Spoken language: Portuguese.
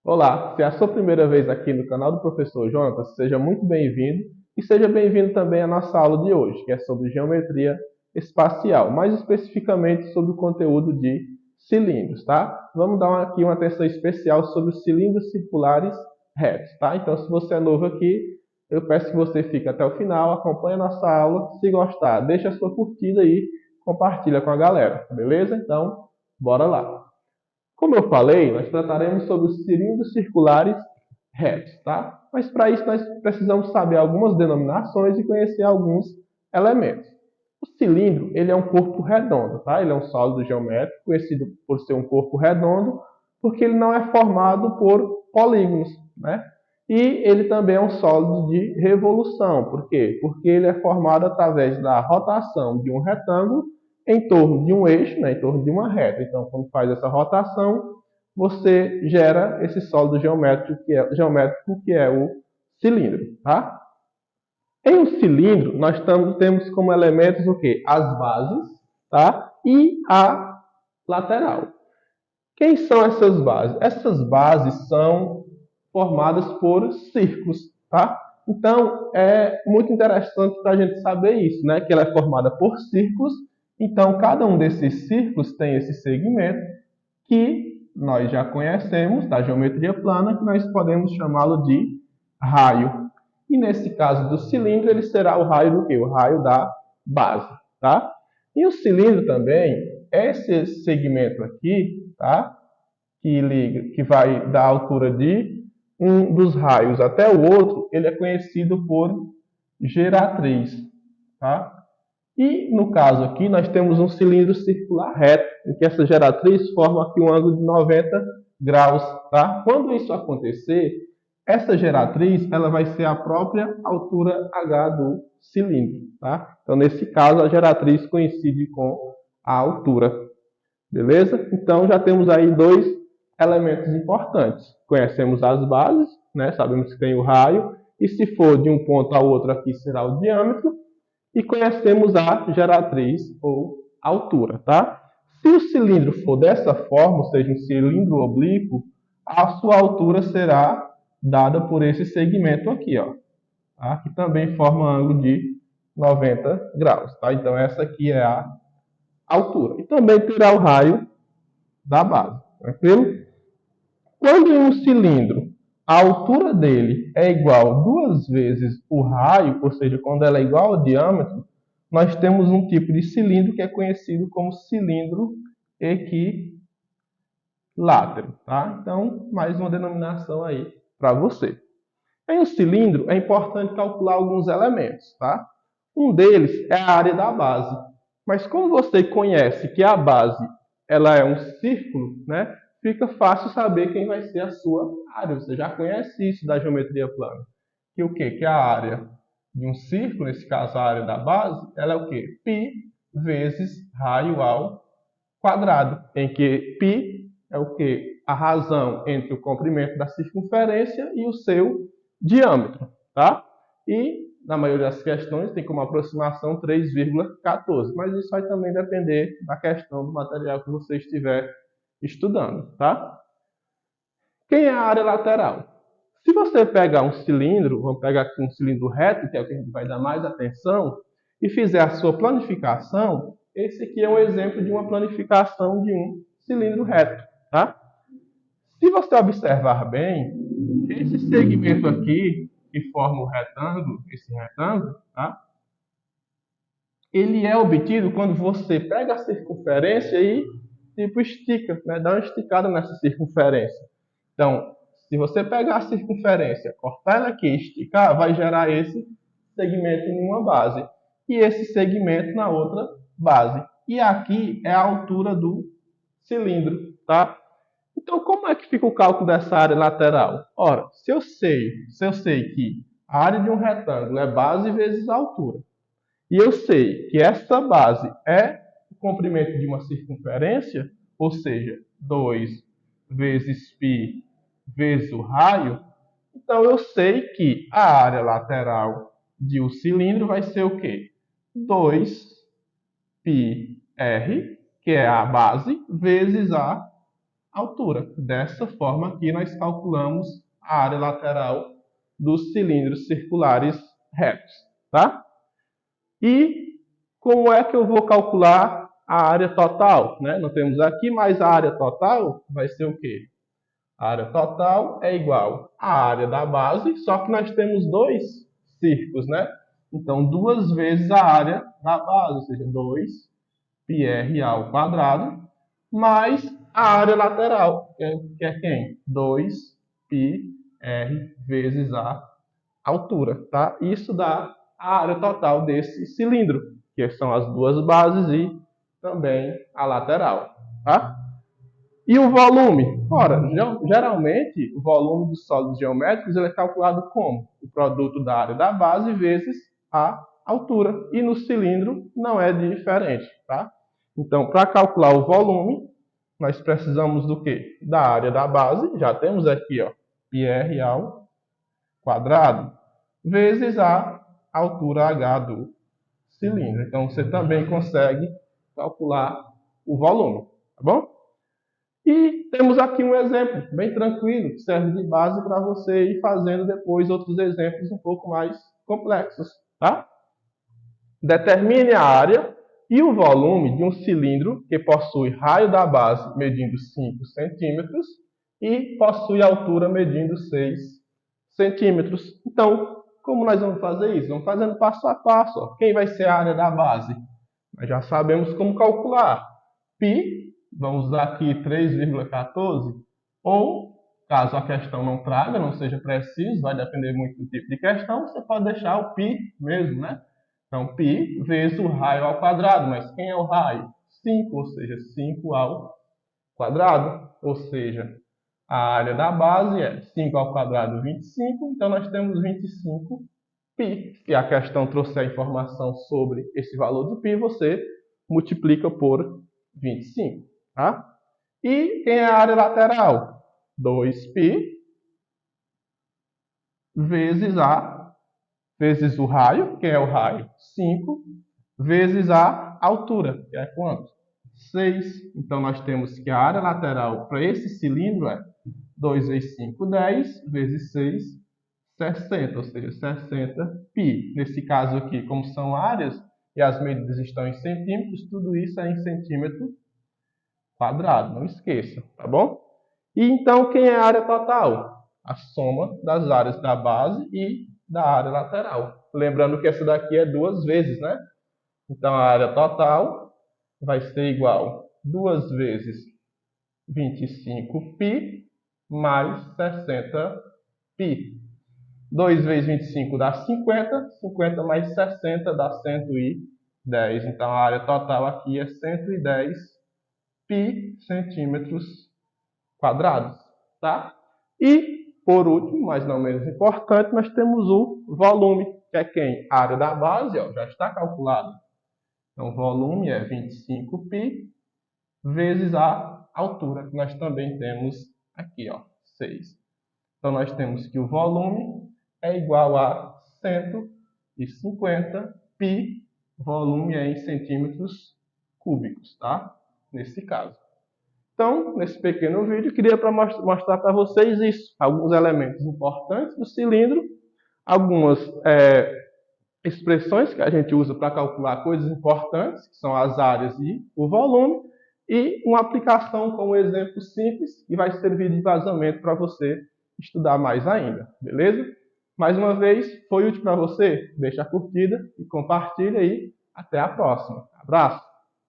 Olá, se é a sua primeira vez aqui no canal do Professor Jonatas, seja muito bem-vindo e seja bem-vindo também à nossa aula de hoje, que é sobre geometria espacial, mais especificamente sobre o conteúdo de cilindros, tá? Vamos dar aqui uma atenção especial sobre os cilindros circulares retos, tá? Então, se você é novo aqui, eu peço que você fique até o final, acompanhe a nossa aula. Se gostar, deixa a sua curtida e compartilha com a galera, beleza? Então, bora lá! Como eu falei, nós trataremos sobre os cilindros circulares retos, tá? Mas para isso nós precisamos saber algumas denominações e conhecer alguns elementos. O cilindro, ele é um corpo redondo, tá? Ele é um sólido geométrico, conhecido por ser um corpo redondo, porque ele não é formado por polígonos, né? E ele também é um sólido de revolução. Por quê? Porque ele é formado através da rotação de um retângulo em torno de um eixo, né, em torno de uma reta. Então, quando faz essa rotação, você gera esse sólido geométrico que é o cilindro. Tá? Em um cilindro, nós temos como elementos o quê? As bases, tá? E a lateral. Quem são essas bases? Essas bases são formadas por círculos. Tá? Então, é muito interessante para a gente saber isso, né? Que ela é formada por círculos. Então, cada um desses círculos tem esse segmento que nós já conhecemos da geometria plana, que nós podemos chamá-lo de raio. E nesse caso do cilindro, ele será o raio do quê? O raio da base. Tá? E o cilindro também, esse segmento aqui, tá? Que vai da altura de um dos raios até o outro, ele é conhecido por geratriz. Tá? E no caso aqui, nós temos um cilindro circular reto, em que essa geratriz forma aqui um ângulo de 90 graus. Tá? Quando isso acontecer, essa geratriz ela vai ser a própria altura H do cilindro. Tá? Então, nesse caso, a geratriz coincide com a altura. Beleza? Então, já temos aí dois elementos importantes. Conhecemos as bases, né? Sabemos que tem o raio, e se for de um ponto ao outro aqui será o diâmetro, e conhecemos a geratriz ou altura, tá? Se o cilindro for dessa forma, ou seja, um cilindro oblíquo, a sua altura será dada por esse segmento aqui, ó, tá? Que também forma ângulo de 90 graus, tá? Então essa aqui é a altura. E também terá o raio da base, tranquilo? Quando em um cilindro a altura dele é igual duas vezes o raio, ou seja, quando ela é igual ao diâmetro, nós temos um tipo de cilindro que é conhecido como cilindro equilátero. Tá? Então, mais uma denominação aí para você. Em um cilindro, é importante calcular alguns elementos. Tá? Um deles é a área da base. Mas como você conhece que a base ela é um círculo, né? Fica fácil saber quem vai ser a sua área. Você já conhece isso da geometria plana. Que o quê? Que a área de um círculo, nesse caso a área da base, ela é o quê? Π vezes raio ao quadrado, em que π é o quê? A razão entre o comprimento da circunferência e o seu diâmetro, tá? E na maioria das questões tem como aproximação 3,14, mas isso vai também depender da questão do material que você estiver estudando, tá? Quem é a área lateral? Se você pegar um cilindro, vamos pegar aqui um cilindro reto, que é o que a gente vai dar mais atenção, e fizer a sua planificação, esse aqui é um exemplo de uma planificação de um cilindro reto, tá? Se você observar bem, esse segmento aqui, que forma o retângulo, esse retângulo, tá? Ele é obtido quando você pega a circunferência e tipo estica, né? Dá uma esticada nessa circunferência. Então, se você pegar a circunferência, cortar ela aqui e esticar, vai gerar esse segmento em uma base e esse segmento na outra base. E aqui é a altura do cilindro, tá? Então, como é que fica o cálculo dessa área lateral? Ora, se eu sei que a área de um retângulo é base vezes a altura, e eu sei que essa base é o comprimento de uma circunferência, ou seja, 2 vezes π vezes o raio, então eu sei que a área lateral de um cilindro vai ser o quê? 2πr, que é a base, vezes a altura. Dessa forma aqui nós calculamos a área lateral dos cilindros circulares retos, tá? E como é que eu vou calcular a área total, né? Não temos aqui, mas a área total vai ser o quê? A área total é igual à área da base, só que nós temos dois círculos, né? Então, 2 vezes a área da base, ou seja, 2πr ao quadrado, mais a área lateral, que é quem? 2πr vezes a altura, tá? Isso dá a área total desse cilindro, que são as duas bases e também a lateral, tá? E o volume? Ora, geralmente o volume dos sólidos geométricos ele é calculado como? O produto da área da base vezes a altura. E no cilindro não é diferente, tá? Então, para calcular o volume, nós precisamos do quê? Da área da base, já temos aqui, ó, πr ao quadrado, vezes a altura h do cilindro. Então, você também consegue calcular o volume, tá bom? E temos aqui um exemplo bem tranquilo, que serve de base para você ir fazendo depois outros exemplos um pouco mais complexos, tá? Determine a área e o volume de um cilindro que possui raio da base medindo 5 centímetros e possui altura medindo 6 centímetros. Então, como nós vamos fazer isso? Vamos fazendo passo a passo. Ó. Quem vai ser a área da base? Nós já sabemos como calcular. Π, vamos usar aqui 3,14, ou, caso a questão não traga, não seja preciso, vai depender muito do tipo de questão, você pode deixar o π mesmo, né? Então, π vezes o raio ao quadrado. Mas quem é o raio? 5, ou seja, 5 ao quadrado. Ou seja, a área da base é 5 ao quadrado, 25. Então, nós temos 25π. Se a questão trouxer a informação sobre esse valor de π, você multiplica por 25. Tá? E quem é a área lateral? 2π vezes o raio, quem é o raio? 5, vezes a altura, que é quanto? 6. Então, nós temos que a área lateral para esse cilindro é 2 vezes 5, 10, vezes 6, 60, ou seja, 60π. Nesse caso aqui, como são áreas e as medidas estão em centímetros, tudo isso é em centímetro quadrado, não esqueça, tá bom? E então, quem é a área total? A soma das áreas da base e da área lateral. Lembrando que essa daqui é 2 vezes, né? Então, a área total vai ser igual a 2 vezes 25π mais 60π. 2 vezes 25 dá 50, 50 mais 60 dá 110. Então, a área total aqui é 110 π centímetros quadrados, tá? E, por último, mas não menos importante, nós temos o volume, que é quem? A área da base, ó, já está calculada. Então, o volume é 25π vezes a altura, que nós também temos aqui, ó, 6. Então, nós temos que o volume é igual a 150π, volume é em centímetros cúbicos, tá? Nesse caso. Então, nesse pequeno vídeo, eu queria mostrar para vocês isso. Alguns elementos importantes do cilindro, algumas expressões que a gente usa para calcular coisas importantes, que são as áreas e o volume, e uma aplicação com um exemplo simples que vai servir de embasamento para você estudar mais ainda, beleza? Mais uma vez, foi útil para você? Deixa a curtida e compartilha aí. Até a próxima. Abraço!